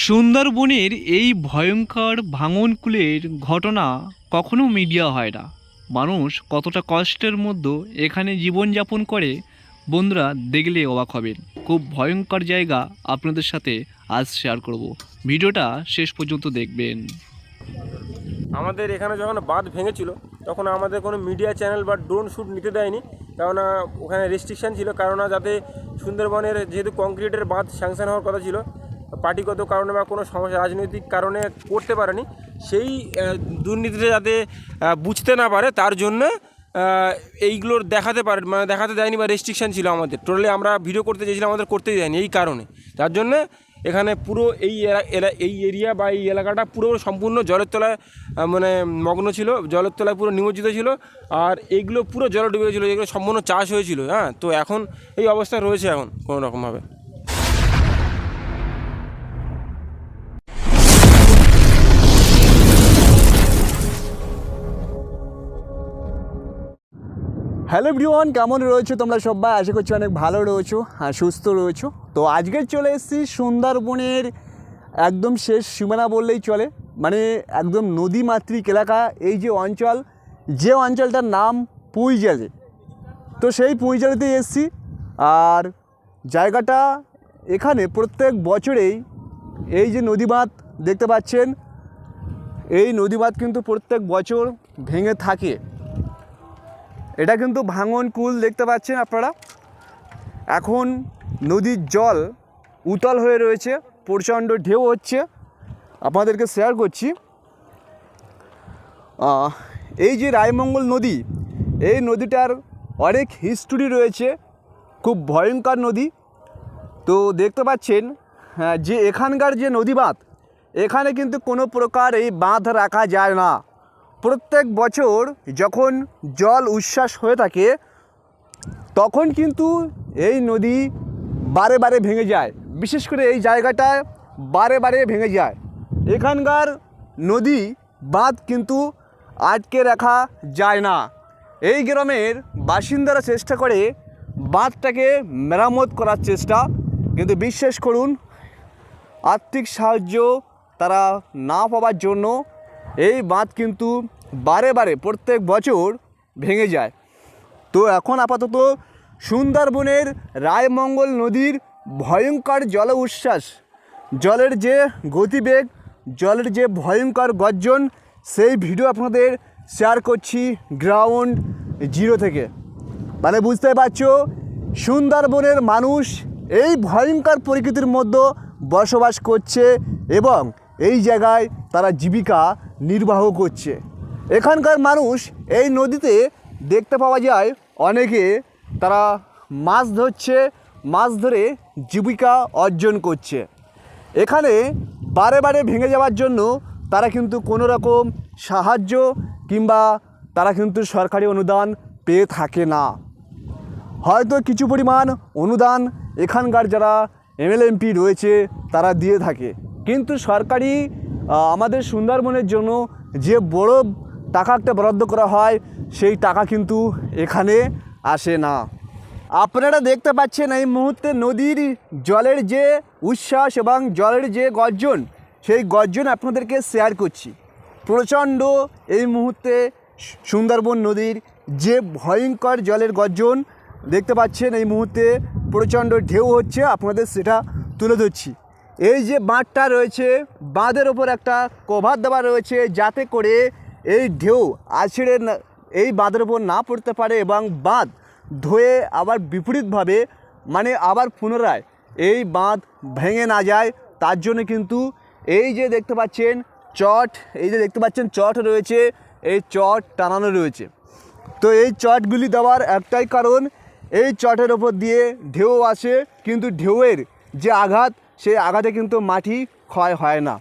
সুন্দরবনের এই ভয়ঙ্কর ভাঙনকুলের ঘটনা কখনো মিডিয়া হয় না। মানুষ কতটা কষ্টের মধ্যে এখানে জীবনযাপন করে বন্ধুরা দেখলে অবাক হবেন। খুব ভয়ঙ্কর জায়গা আপনাদের সাথে আজ শেয়ার করব, ভিডিওটা শেষ পর্যন্ত দেখবেন। আমাদের এখানে যখন বাঁধ ভেঙেছিল তখন আমাদের কোনো মিডিয়া চ্যানেল বা ড্রোন শ্যুট নিতে দেয়নি, কেননা ওখানে রেস্ট্রিকশান ছিল। কেননা যাতে সুন্দরবনের যেহেতু কংক্রিটের বাঁধ স্যাংশন হওয়ার কথা ছিল, পার্টিগত কারণে বা কোনো সমস্যা রাজনৈতিক কারণে করতে পারেনি, সেই দুর্নীতিটা যাতে বুঝতে না পারে তার জন্য এইগুলোর দেখাতে পারে মানে দেখাতে দেয়নি বা রেস্ট্রিকশান ছিল আমাদের। টোটালি আমরা ভিডিও করতে চেয়েছিলাম, আমাদের করতেই দেয়নি এই কারণে। তার জন্যে এখানে পুরো এই এরিয়া বা এই এলাকাটা পুরো সম্পূর্ণ জলের তলায় মানে মগ্ন ছিল, জলের তলায় পুরো নিমজ্জিত ছিল। আর এইগুলো পুরো জলে ডুবে গেছিলো, এগুলো সম্পূর্ণ চাষ হয়েছিল। হ্যাঁ, তো এখন এই অবস্থা রয়েছে এখন কোনো রকমভাবে। হ্যালো এভরিওয়ান, কেমন রয়েছো তোমরা সবাই? আশা করছি অনেক ভালো রয়েছো আর সুস্থ রয়েছো। তো আজকে চলে এসেছি সুন্দরবনের একদম শেষ সীমানা বললেই চলে, মানে একদম নদীমাতৃক এলাকা। এই যে অঞ্চলটার নাম পুঁইজালি। তো সেই পুঁইজালিতে এসেছি। আর জায়গাটা এখানে প্রত্যেক বছরেই এই যে নদী বাঁধ দেখতে পাচ্ছেন, এই নদী বাঁধ কিন্তু প্রত্যেক বছর ভেঙে থাকে। এটা কিন্তু ভাঙন কুল দেখতে পাচ্ছেন আপনারা। এখন নদীর জল উতল হয়ে রয়েছে, প্রচণ্ড ঢেউ হচ্ছে। আপনাদেরকে শেয়ার করছি, এই যে রায়মঙ্গল নদী, এই নদীটার অনেক হিস্টোরি রয়েছে, খুব ভয়ঙ্কর নদী। তো দেখতে পাচ্ছেন যে এখানকার যে নদী বাঁধ, এখানে কিন্তু কোনো প্রকার এই বাঁধ রাখা যায় না। প্রত্যেক বছর যখন জল উচ্ছ্বাস হয়ে থাকে তখন কিন্তু এই নদী বারে বারে ভেঙে যায়। বিশেষ করে এই জায়গাটায় বারে বারে ভেঙে যায়। এখানকার নদী বাঁধ কিন্তু আটকে রাখা যায় না। এই গ্রামের বাসিন্দারা চেষ্টা করে বাঁধটাকে মেরামত করার চেষ্টা, কিন্তু বিশ্বাস করুন আর্থিক সাহায্য তারা না পাওয়ার জন্য এই বাঁধ কিন্তু বারে বারে প্রত্যেক বছর ভেঙে যায়। তো এখন আপাতত সুন্দরবনের রায়মঙ্গল নদীর ভয়ঙ্কর জল উচ্ছ্বাস, জলের যে গতিবেগ, জলের যে ভয়ঙ্কর গর্জন, সেই ভিডিও আপনাদের শেয়ার করছি গ্রাউন্ড জিরো থেকে। মানে বুঝতে পারছো সুন্দরবনের মানুষ এই ভয়ঙ্কর প্রকৃতির মধ্যে বসবাস করছে এবং এই জায়গায় তারা জীবিকা নির্বাহ করছে। এখানকার মানুষ এই নদীতে দেখতে পাওয়া যায় অনেকে তারা মাছ ধরছে, মাছ ধরে জীবিকা অর্জন করছে। এখানে বারে বারে ভেঙে যাওয়ার জন্য তারা কিন্তু কোনো রকম সাহায্য কিংবা তারা কিন্তু সরকারি অনুদান পেয়ে থাকে না। হয়তো কিছু পরিমাণ অনুদান এখানকার যারা এমএলএমপি রয়েছে তারা দিয়ে থাকে, কিন্তু সরকারি আমাদের সুন্দরবনের জন্য যে বড় টাকা একটা বরাদ্দ করা হয় সেই টাকা কিন্তু এখানে আসে না। আপনারা দেখতে পাচ্ছেন এই মুহূর্তে নদীর জলের যে উচ্ছ্বাস এবং জলের যে গর্জন, সেই গর্জন আপনাদেরকে শেয়ার করছি। প্রচণ্ড এই মুহূর্তে সুন্দরবন নদীর যে ভয়ঙ্কর জলের গর্জন দেখতে পাচ্ছেন, এই মুহূর্তে প্রচণ্ড ঢেউ হচ্ছে, আপনাদের সেটা তুলে ধরছি। এই যে বাঁধটা রয়েছে, বাঁধের ওপর একটা কভার দেওয়া রয়েছে যাতে করে এই ঢেউ আছড়ে এই বাঁধের ওপর না পড়তে পারে এবং বাঁধ ধুয়ে আবার বিপরীতভাবে মানে আবার পুনরায় এই বাঁধ ভেঙে না যায়। তার জন্য কিন্তু এই যে দেখতে পাচ্ছেন চট, এই যে দেখতে পাচ্ছেন চট রয়েছে, এই চট টানানো রয়েছে। তো এই চটগুলি দেওয়ার একটাই কারণ, এই চটের ওপর দিয়ে ঢেউ আসে, কিন্তু ঢেউয়ের যে আঘাত, সেই আঘাতে কিন্তু মাটি ক্ষয় হয় না।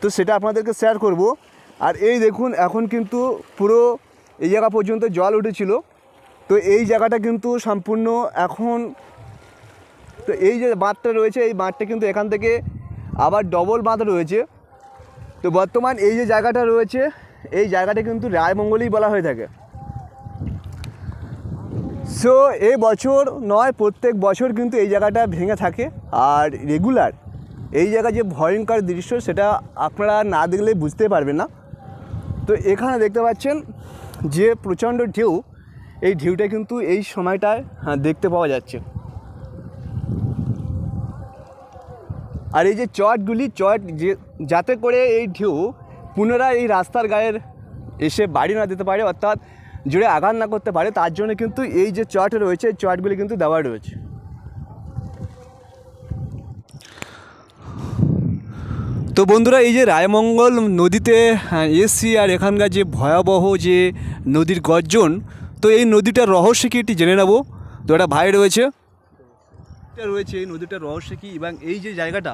তো সেটা আপনাদেরকে শেয়ার করব। আর এই দেখুন এখন কিন্তু পুরো এই জায়গা পর্যন্ত জল উঠেছিল। তো এই জায়গাটা কিন্তু সম্পূর্ণ এখন, তো এই যে বাঁধটা রয়েছে, এই বাঁধটা কিন্তু এখান থেকে আবার ডবল বাঁধ রয়েছে। তো বর্তমান এই যে জায়গাটা রয়েছে, এই জায়গাটা কিন্তু রায়মঙ্গলই বলা হয়ে থাকে। সো এই বছর নয়, প্রত্যেক বছর কিন্তু এই জায়গাটা ভেঙে থাকে। আর রেগুলার এই জায়গায় যে ভয়ঙ্কর দৃশ্য সেটা আপনারা না দেখলে বুঝতে পারবেন না। তো এখানে দেখতে পাচ্ছেন যে প্রচণ্ড ঢেউ, এই ঢেউটা কিন্তু এই সময়টায় দেখতে পাওয়া যাচ্ছে। আর এই যে চটগুলি যে যাতে করে এই ঢেউ পুনরায় এই রাস্তার গায়ের এসে বাড়ি না দিতে পারে, অর্থাৎ জুড়ে আঘাত না করতে পারে, তার জন্য কিন্তু এই যে চট রয়েছে এই চটগুলি কিন্তু দেওয়া রয়েছে। তো বন্ধুরা, এই যে রায়মঙ্গল নদীতে এসছি আর এখানকার যে ভয়াবহ যে নদীর গর্জন, তো এই নদীটার রহস্য কি এটি জেনে নেব। তো একটা ভাই রয়েছে এই নদীটার রহস্য কি, এবং এই যে জায়গাটা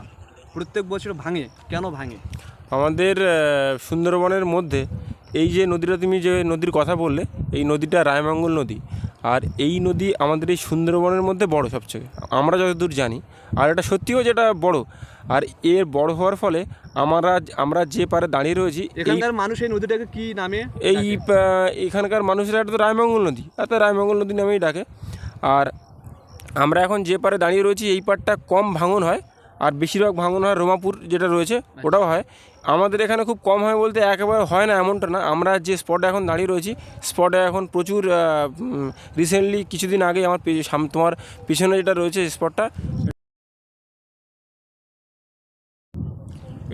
প্রত্যেক বছর ভাঙে, কেন ভাঙে? আমাদের সুন্দরবনের মধ্যে এই যে নদীটা, তুমি যে নদীর কথা বললে, এই নদীটা রায়মঙ্গল নদী। আর এই নদী আমাদের এই সুন্দরবনের মধ্যে বড় সবচেয়ে, আমরা যতদূর জানি। আর এটা সত্যিও যেটা বড়, আর এর বড় হওয়ার ফলে আমরা যে পারে দাঁড়িয়ে রয়েছি, এখানকার মানুষ এই নদীটাকে কি নামে এখানকার মানুষেরা এটা তো রায়মঙ্গল নদী, এত রায়মঙ্গল নদী নামেই ডাকে। আর আমরা এখন যে পারে দাঁড়িয়ে রয়েছি এই পারটা কম ভাঙন হয়, আর বেশিরভাগ ভাঙন হয় রোমাপুর যেটা রয়েছে ওটাও হয়। আমাদের এখানে খুব কম হয় বলতে একেবারে হয় না এমনটা না। আমরা যে স্পটে এখন দাঁড়িয়ে রয়েছি, স্পটে এখন প্রচুর রিসেন্টলি কিছুদিন আগে আমার তোমার পিছনে যেটা রয়েছে স্পটটা,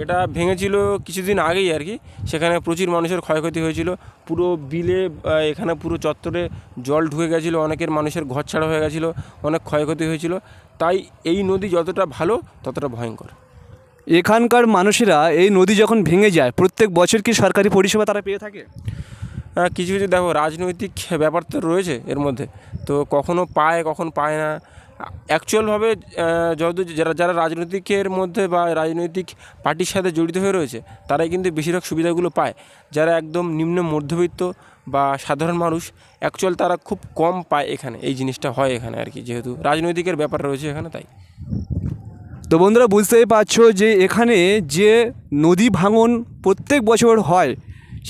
এটা ভেঙেছিল কিছুদিন আগেই আর কি। সেখানে প্রচুর মানুষের ক্ষয়ক্ষতি হয়েছিল, পুরো বিলে এখানে পুরো চত্বরে জল ঢুকে গেছিলো, অনেকের মানুষের ঘর ছাড়া হয়ে গেছিলো, অনেক ক্ষয়ক্ষতি হয়েছিল। তাই এই নদী যতটা ভালো ততটা ভয়ঙ্কর। এখানকার মানুষেরা এই নদী যখন ভেঙে যায় প্রত্যেক বছর কি সরকারি পরিষেবা তারা পেয়ে থাকে? কিছু কিছু দেখো রাজনৈতিক ব্যাপার তো রয়েছে এর মধ্যে, তো কখনো পায় কখন পায় না। অ্যাকচুয়ালভাবে যারা রাজনৈতিকের মধ্যে বা রাজনৈতিক পার্টির সাথে জড়িত হয়ে রয়েছে তারাই কিন্তু বেশিরভাগ সুবিধাগুলো পায়। যারা একদম নিম্ন মধ্যবিত্ত বা সাধারণ মানুষ, অ্যাকচুয়াল তারা খুব কম পায় এখানে। এই জিনিসটা হয় এখানে আর কি, যেহেতু রাজনৈতিকের ব্যাপার রয়েছে এখানে তাই। তো বন্ধুরা, বুঝতেই পারছো যে এখানে যে নদী ভাঙন প্রত্যেক বছর হয়,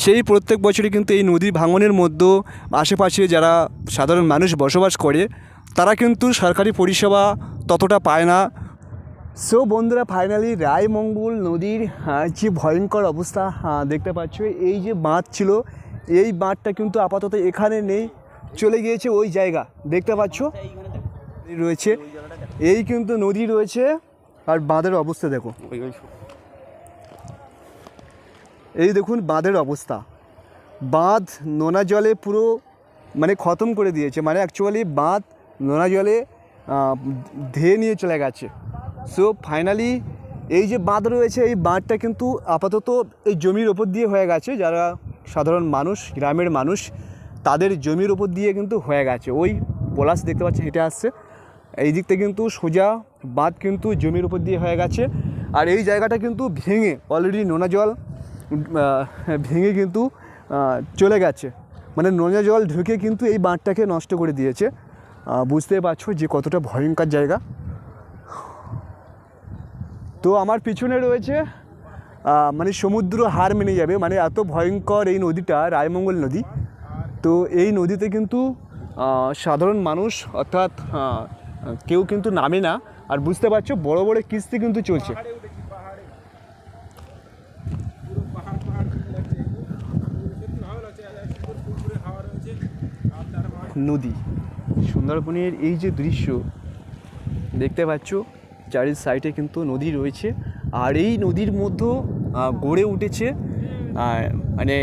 সেই প্রত্যেক বছরই কিন্তু এই নদী ভাঙনের মধ্যে আশেপাশে যারা সাধারণ মানুষ বসবাস করে তারা কিন্তু সরকারি পরিষেবা ততটা পায় না। সো বন্ধুরা, ফাইনালি রায়মঙ্গল নদীর যে ভয়ঙ্কর অবস্থা দেখতে পাচ্ছ, এই যে বাঁধ ছিল এই বাঁধটা কিন্তু আপাতত এখানে নেই, চলে গিয়েছে ওই জায়গা দেখতে পাচ্ছ রয়েছে, এই কিন্তু নদী রয়েছে। আর বাঁধের অবস্থা দেখো, এই দেখুন বাঁধের অবস্থা। বাঁধ নোনা জলে পুরো মানে খতম করে দিয়েছে, মানে অ্যাকচুয়ালি বাঁধ নোনা জলে ধেয়ে নিয়ে চলে গেছে। সো ফাইনালি এই যে বাঁধ রয়েছে এই বাঁধটা কিন্তু আপাতত এই জমির ওপর দিয়ে হয়ে গেছে। যারা সাধারণ মানুষ, গ্রামের মানুষ, তাদের জমির ওপর দিয়ে কিন্তু হয়ে গেছে। ওই পলাশ দেখতে পাচ্ছে হেঁটে আসছে, এই দিকটা কিন্তু সোজা বাঁধ কিন্তু জমির উপর দিয়ে হয়ে গেছে। আর এই জায়গাটা কিন্তু ভেঙে অলরেডি নোনা জল ভেঙে কিন্তু চলে গেছে, মানে নোনা জল ঢুকে কিন্তু এই বাঁধটাকে নষ্ট করে দিয়েছে। বুঝতে পারছো যে কতটা ভয়ঙ্কর জায়গা। তো আমার পিছনে রয়েছে মানে সমুদ্র হার মেনে যাবে, মানে এত ভয়ঙ্কর এই নদীটা রায়মঙ্গল নদী। তো এই নদীতে কিন্তু সাধারণ মানুষ অর্থাৎ কেউ কিন্তু নামে না। আর বুঝতে পারছো বড় বড় কিস্তি কিন্তু চলছে। নদী সুন্দরবনের এই যে দৃশ্য দেখতে পাচ্ছ, চারি সাইডে কিন্তু নদী রয়েছে। আর এই নদীর মধ্যে গড়ে উঠেছে মানে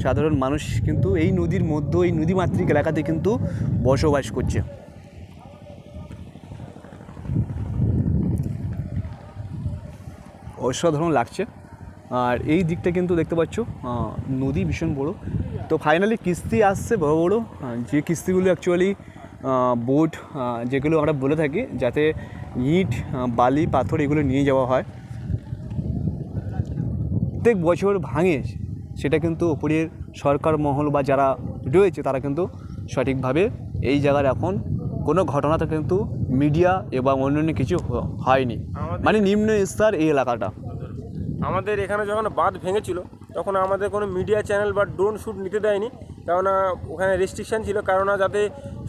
সাধারণ মানুষ কিন্তু এই নদীর মধ্যে, এই নদীমাতৃক এলাকাতে কিন্তু বসবাস করছে। অসাধারণ লাগছে। আর এই দিকটা কিন্তু দেখতে পাচ্ছ নদী ভীষণ বড়। তো ফাইনালি কিস্তি আসছে বড় বড়, যে কিস্তিগুলো অ্যাকচুয়ালি বোট যেগুলো আমরা বলে থাকি, যাতে ইট বালি পাথর এগুলো নিয়ে যাওয়া হয়, প্রত্যেক বছর ভাঙে। সেটা কিন্তু উপরের সরকার মহল বা যারা রয়েছে তারা কিন্তু সঠিকভাবে এই জায়গার এখন কোনো ঘটনাতে কিন্তু মিডিয়া এবং অন্যান্য কিছু হয়নি, মানে নিম্ন স্তর এই এলাকাটা। আমাদের এখানে যখন বাঁধ ভেঙেছিল তখন আমাদের কোনো মিডিয়া চ্যানেল বা ড্রোন শ্যুট নিতে দেয়নি, কেননা ওখানে রেস্ট্রিকশান ছিল। কেননা যাতে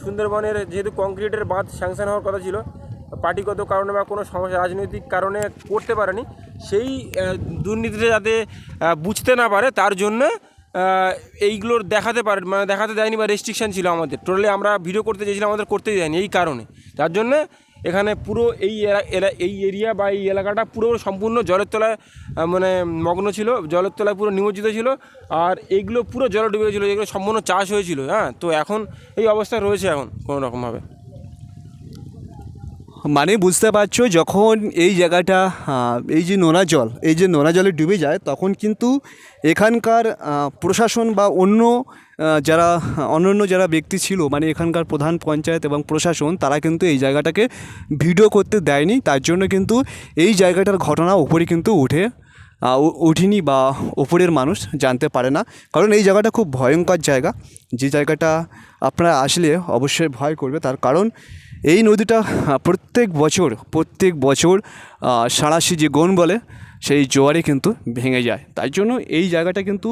সুন্দরবনের যেহেতু কংক্রিটের বাঁধ স্যাংশন হওয়ার কথা ছিল, পার্টিগত কারণে বা কোনো সমস্যা রাজনৈতিক কারণে করতে পারেনি, সেই দুর্নীতিটা যাতে বুঝতে না পারে তার জন্য এইগুলোর দেখাতে পারে, মানে দেখাতে দেয়নি বা রেস্ট্রিকশান ছিল আমাদের। টোটালি আমরা ভিডিও করতে চেয়েছিলাম, আমাদের করতেই দেয়নি এই কারণে। তার জন্যে এখানে পুরো এই এরিয়া বা এই এলাকাটা পুরো সম্পূর্ণ জলের তলায় মানে মগ্ন ছিল, জলের তলায় পুরো নিমজ্জিত ছিল। আর এইগুলো পুরো জলে ডুবে গেছিলো, যেগুলো সম্পূর্ণ চাষ হয়েছিল। হ্যাঁ, তো এখন এই অবস্থা রয়েছে এখন কোনো রকমভাবে। মানে বুঝতে পারছো, যখন এই জায়গাটা এই যে নোনা জলে ডুবে যায়, তখন কিন্তু এখানকার প্রশাসন বা অন্যান্য যারা ব্যক্তি ছিল, মানে এখানকার প্রধান পঞ্চায়েত এবং প্রশাসন, তারা কিন্তু এই জায়গাটাকে ভিডিও করতে দেয়নি। তার জন্য কিন্তু এই জায়গাটার ঘটনা উপরে কিন্তু উঠিনি বা ওপরের মানুষ জানতে পারে না। কারণ এই জায়গাটা খুব ভয়ঙ্কর জায়গা, যে জায়গাটা আপনারা আসলে অবশ্যই ভয় করবে। তার কারণ এই নদীটা প্রত্যেক বছর সাঁড়াশি যে গন বলে, সেই জোয়ারে কিন্তু ভেঙে যায়। তাই জন্য এই জায়গাটা কিন্তু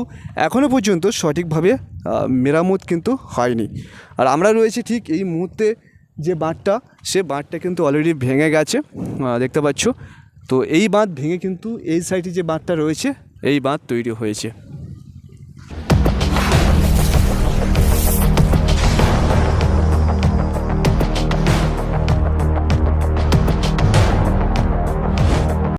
এখনও পর্যন্ত সঠিকভাবে মেরামত কিন্তু হয়নি। আর আমরা রয়েছি ঠিক এই মুহূর্তে যে বাঁধটা, সে বাঁধটা কিন্তু অলরেডি ভেঙে গেছে, দেখতে পাচ্ছ। তো এই বাঁধ ভেঙে কিন্তু এই সাইডে যে বাঁধটা রয়েছে, এই বাঁধ তৈরি হয়েছে।